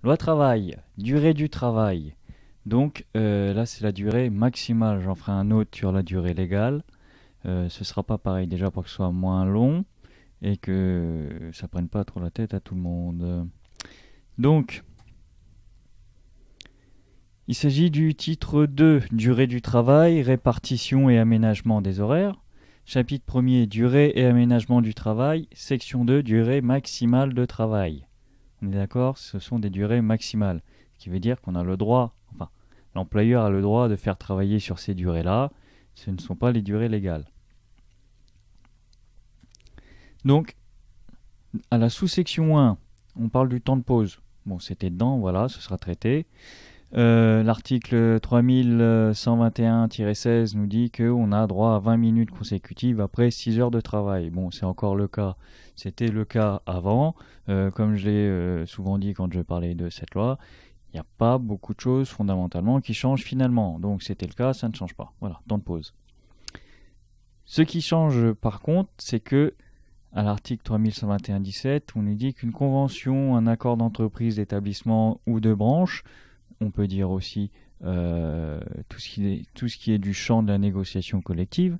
Loi travail, durée du travail. Donc là, c'est la durée maximale. J'en ferai un autre sur la durée légale. Ce sera pas pareil déjà pour que ce soit moins long et que ça prenne pas trop la tête à tout le monde. Donc, il s'agit du titre 2, durée du travail, répartition et aménagement des horaires. Chapitre 1er, durée et aménagement du travail. Section 2, durée maximale de travail. On est d'accord, ce sont des durées maximales. Ce qui veut dire qu'on a le droit, enfin, l'employeur a le droit de faire travailler sur ces durées-là. Ce ne sont pas les durées légales. Donc, à la sous-section 1, on parle du temps de pause. Bon, c'était dedans, voilà, ce sera traité. L'article 3121-16 nous dit qu'on a droit à 20 minutes consécutives après 6 heures de travail. Bon, c'est encore le cas. C'était le cas avant. Comme je l'ai souvent dit quand je parlais de cette loi, il n'y a pas beaucoup de choses fondamentalement qui changent finalement. Donc c'était le cas, ça ne change pas. Voilà, temps de pause. Ce qui change par contre, c'est que à l'article 3121-17, on nous dit qu'une convention, un accord d'entreprise, d'établissement ou de branche, on peut dire aussi tout ce qui est du champ de la négociation collective,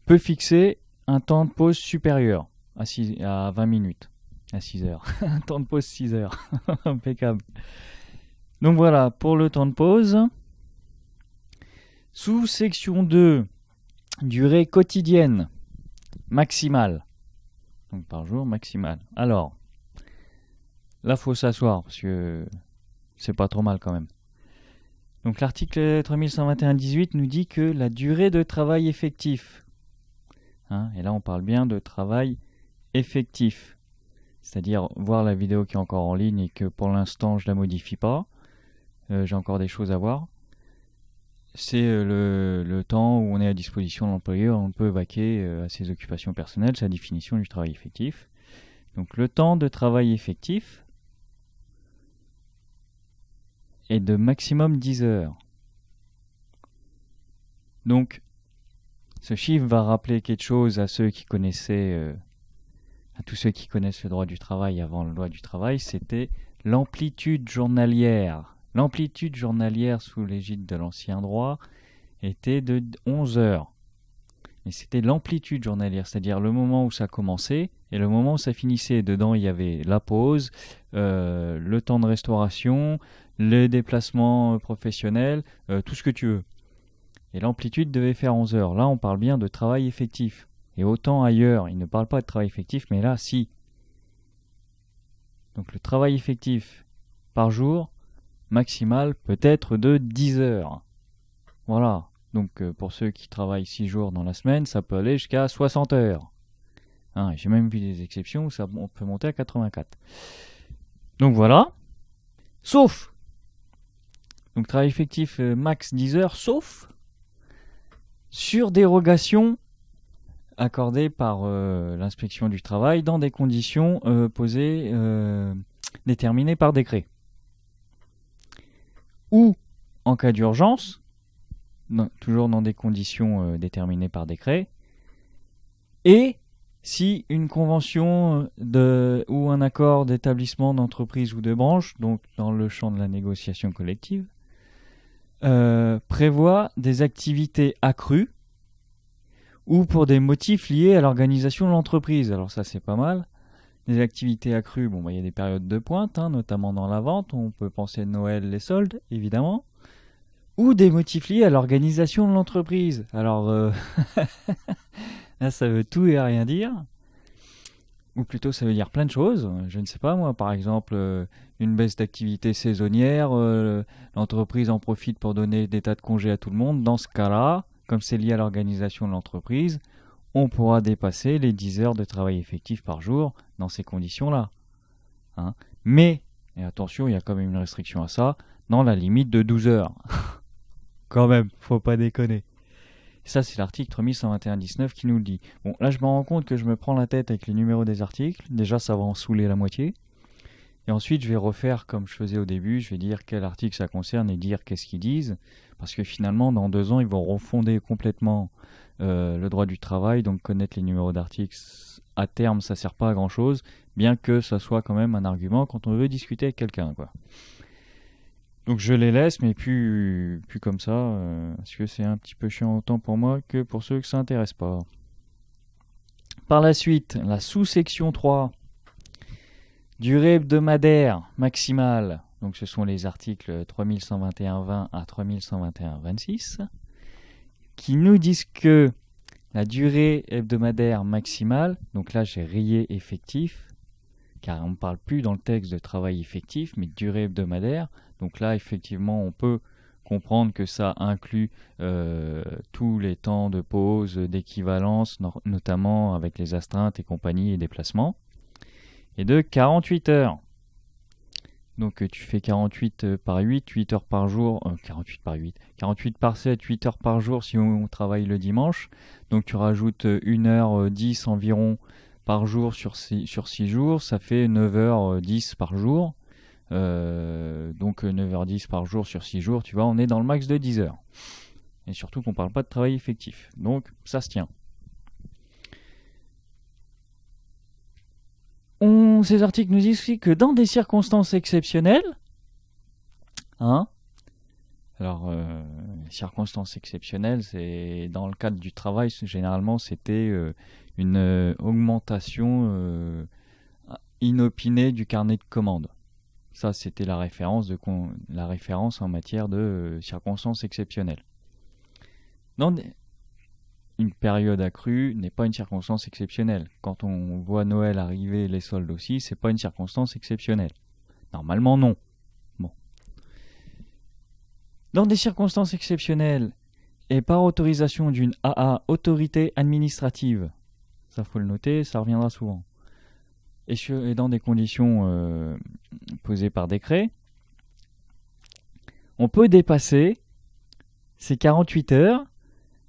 peut fixer un temps de pause supérieur à 20 minutes, à 6 heures. Un temps de pause 6 heures. Impeccable. Donc voilà, pour le temps de pause. Sous section 2, durée quotidienne maximale. Donc par jour maximale. Alors, là, faut s'asseoir parce que c'est pas trop mal quand même. Donc l'article 3121-18 nous dit que la durée de travail effectif, et là on parle bien de travail effectif, c'est-à-dire voir la vidéo qui est encore en ligne et que pour l'instant je la modifie pas, j'ai encore des choses à voir, c'est le temps où on est à disposition de l'employeur, on peut vaquer à ses occupations personnelles, c'est la définition du travail effectif. Donc le temps de travail effectif est de maximum 10 heures. Donc, ce chiffre va rappeler quelque chose à ceux qui connaissaient, à tous ceux qui connaissent le droit du travail avant la loi du travail, c'était l'amplitude journalière. L'amplitude journalière sous l'égide de l'ancien droit était de 11 heures. Mais c'était l'amplitude journalière, c'est-à-dire le moment où ça commençait et le moment où ça finissait. Dedans, il y avait la pause, le temps de restauration, les déplacements professionnels, tout ce que tu veux. Et l'amplitude devait faire 11 heures. Là, on parle bien de travail effectif. Et autant ailleurs, il ne parle pas de travail effectif, mais là, si. Donc le travail effectif par jour, maximal, peut être de 10 heures. Voilà. Donc pour ceux qui travaillent 6 jours dans la semaine, ça peut aller jusqu'à 60 heures. J'ai même vu des exceptions où on peut monter à 84. Donc voilà. Sauf. Donc travail effectif max 10 heures, sauf sur dérogation accordée par l'inspection du travail dans des conditions posées, déterminées par décret. Ou en cas d'urgence, toujours dans des conditions déterminées par décret, et si une convention ou un accord d'établissement, d'entreprise ou de branche, donc dans le champ de la négociation collective, prévoit des activités accrues ou pour des motifs liés à l'organisation de l'entreprise. Alors ça, c'est pas mal. Des activités accrues, bon, il y a des périodes de pointe, notamment dans la vente. On peut penser Noël, les soldes, évidemment. Ou des motifs liés à l'organisation de l'entreprise. Alors, là, ça veut tout et rien dire. Ou plutôt, ça veut dire plein de choses. Je ne sais pas, moi, par exemple, une baisse d'activité saisonnière, l'entreprise en profite pour donner des tas de congés à tout le monde. Dans ce cas-là, comme c'est lié à l'organisation de l'entreprise, on pourra dépasser les 10 heures de travail effectif par jour dans ces conditions-là. Mais, et attention, il y a quand même une restriction à ça, dans la limite de 12 heures. Quand même, faut pas déconner. Ça, c'est l'article 3121-19 qui nous le dit. Bon, là, je me rends compte que je me prends la tête avec les numéros des articles. Déjà, ça va en saouler la moitié. Et ensuite, je vais refaire comme je faisais au début. Je vais dire quel article ça concerne et dire qu'est-ce qu'ils disent. Parce que finalement, dans 2 ans, ils vont refonder complètement le droit du travail, donc connaître les numéros d'articles, à terme, ça sert pas à grand-chose, bien que ça soit quand même un argument quand on veut discuter avec quelqu'un, quoi. Donc je les laisse, mais plus comme ça, parce que c'est un petit peu chiant autant pour moi que pour ceux que ça intéresse pas. Par la suite, la sous-section 3, durée hebdomadaire maximale, donc ce sont les articles 3121-20 à 3121-26, qui nous disent que la durée hebdomadaire maximale, donc là j'ai rayé effectif, car on ne parle plus dans le texte de travail effectif, mais de durée hebdomadaire. Donc là, effectivement, on peut comprendre que ça inclut tous les temps de pause, d'équivalence, notamment avec les astreintes et compagnie et déplacements. Et de 48 heures. Donc tu fais 48 par 8, 8 heures par jour, 48 par 8, 48 par 7, 8 heures par jour si on travaille le dimanche. Donc tu rajoutes 1h10 environ par jour sur 6 jours, ça fait 9h10 par jour. Donc 9h10 par jour sur 6 jours, tu vois, on est dans le max de 10 heures. Et surtout qu'on ne parle pas de travail effectif. Donc ça se tient. Ces articles nous disent aussi que dans des circonstances exceptionnelles, alors, circonstances exceptionnelles, c'est dans le cadre du travail, généralement c'était une augmentation inopinée du carnet de commandes. Ça, c'était la référence en matière de circonstances exceptionnelles. Une période accrue n'est pas une circonstance exceptionnelle. Quand on voit Noël arriver, les soldes aussi, c'est pas une circonstance exceptionnelle. Normalement, non. Bon. Dans des circonstances exceptionnelles et par autorisation d'une AA, autorité administrative, ça faut le noter, ça reviendra souvent, et dans des conditions posées par décret, on peut dépasser ces 48 heures,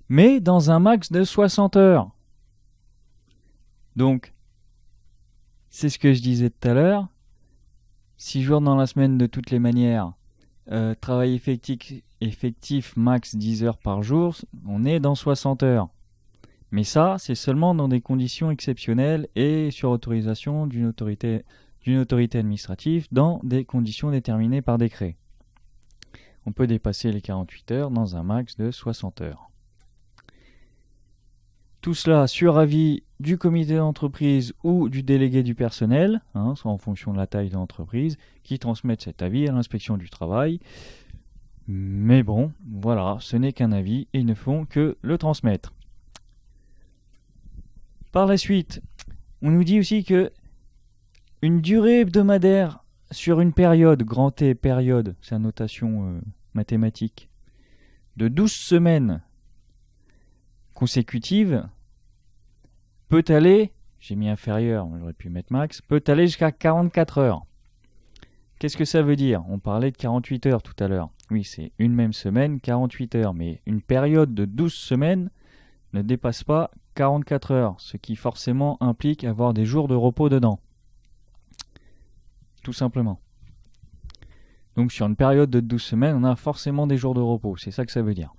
mais dans un max de 60 heures. Donc, c'est ce que je disais tout à l'heure, 6 jours dans la semaine de toutes les manières, travail effectif max 10 heures par jour, on est dans 60 heures. Mais ça, c'est seulement dans des conditions exceptionnelles et sur autorisation d'une autorité administrative dans des conditions déterminées par décret. On peut dépasser les 48 heures dans un max de 60 heures. Tout cela sur avis du comité d'entreprise ou du délégué du personnel, soit en fonction de la taille de l'entreprise, qui transmettent cet avis à l'inspection du travail. Mais bon, voilà, ce n'est qu'un avis et ils ne font que le transmettre. Par la suite, on nous dit aussi que une durée hebdomadaire sur une période, grand T, période, c'est une notation mathématique, de 12 semaines consécutives peut aller, j'ai mis inférieur, j'aurais pu mettre max, peut aller jusqu'à 44 heures. Qu'est-ce que ça veut dire? On parlait de 48 heures tout à l'heure. Oui, c'est une même semaine, 48 heures, mais une période de 12 semaines ne dépasse pas 44 heures, ce qui forcément implique avoir des jours de repos dedans. Tout simplement. Donc sur une période de 12 semaines, on a forcément des jours de repos, c'est ça que ça veut dire.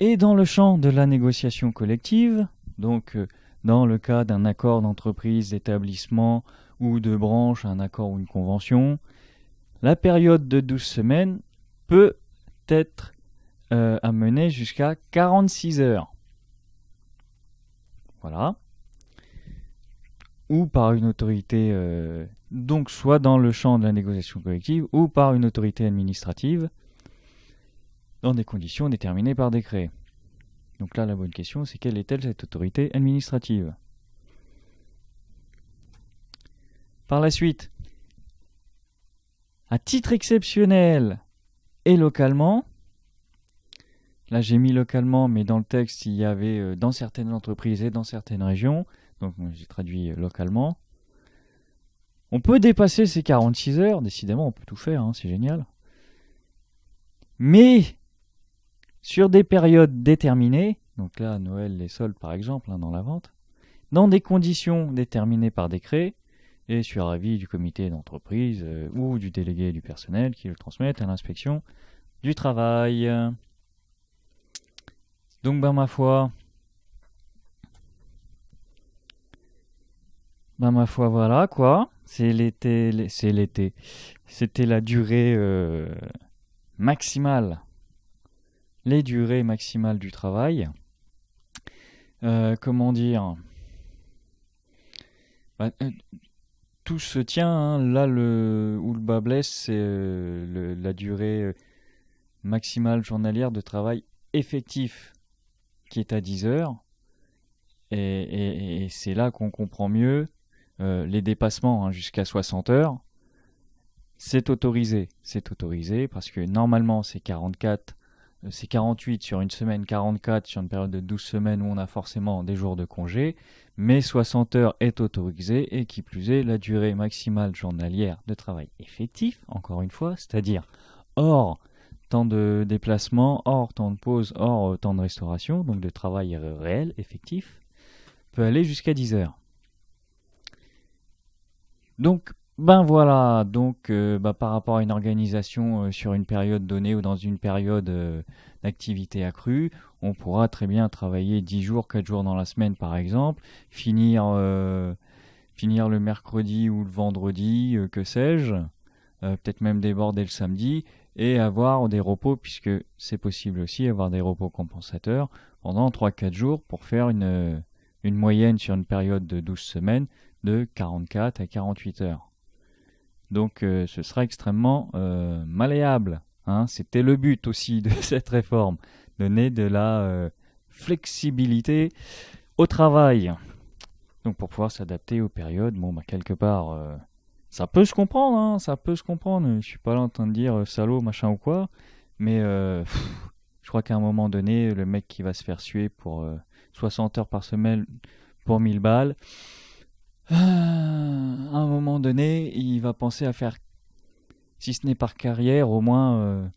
Et dans le champ de la négociation collective, donc dans le cas d'un accord d'entreprise, d'établissement ou de branche, un accord ou une convention, la période de 12 semaines peut être amenée jusqu'à 46 heures. Voilà. Ou par une autorité, donc soit dans le champ de la négociation collective, ou par une autorité administrative, dans des conditions déterminées par décret. Donc là, la bonne question, c'est quelle est-elle cette autorité administrative? Par la suite, à titre exceptionnel et localement, là j'ai mis localement, mais dans le texte, il y avait dans certaines entreprises et dans certaines régions, donc j'ai traduit localement, on peut dépasser ces 46 heures, décidément on peut tout faire, c'est génial. Mais sur des périodes déterminées, donc là Noël, les soldes par exemple, dans la vente, dans des conditions déterminées par décret et sur avis du comité d'entreprise ou du délégué du personnel qui le transmettent à l'inspection du travail. Donc ma foi, voilà quoi. C'est l'été, c'est l'été. C'était la durée maximale, les durées maximales du travail. Comment dire? Bah, tout se tient, hein. Là, où le bas blesse, c'est la durée maximale journalière de travail effectif qui est à 10 heures. Et c'est là qu'on comprend mieux les dépassements, hein, jusqu'à 60 heures. C'est autorisé. C'est autorisé parce que normalement c'est 44, c'est 48 sur une semaine, 44 sur une période de 12 semaines où on a forcément des jours de congé. Mais 60 heures est autorisé et qui plus est la durée maximale journalière de travail effectif, encore une fois, c'est-à-dire hors temps de déplacement, hors temps de pause, hors temps de restauration, donc de travail réel, effectif, peut aller jusqu'à 10 heures. Donc, ben voilà, donc par rapport à une organisation sur une période donnée ou dans une période d'activité accrue, on pourra très bien travailler 10 jours, 4 jours dans la semaine par exemple, finir le mercredi ou le vendredi, que sais-je, peut-être même déborder le samedi, et avoir des repos, puisque c'est possible aussi, avoir des repos compensateurs pendant 3-4 jours pour faire une moyenne sur une période de 12 semaines de 44 à 48 heures. Donc ce sera extrêmement malléable, hein. C'était le but aussi de cette réforme, donner de la flexibilité au travail. Donc pour pouvoir s'adapter aux périodes, bon bah quelque part, ça peut se comprendre, hein, ça peut se comprendre. Je suis pas là en train de dire salaud machin ou quoi, mais je crois qu'à un moment donné, le mec qui va se faire suer pour 60 heures par semaine pour 1000 balles, à un moment donné, il va penser à faire, si ce n'est par carrière, au moins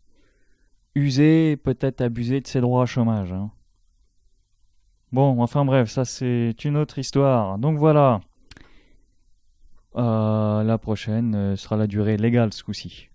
user, peut-être abuser de ses droits à chômage, hein. Bon, enfin bref, ça c'est une autre histoire. Donc voilà, la prochaine sera la durée légale ce coup-ci.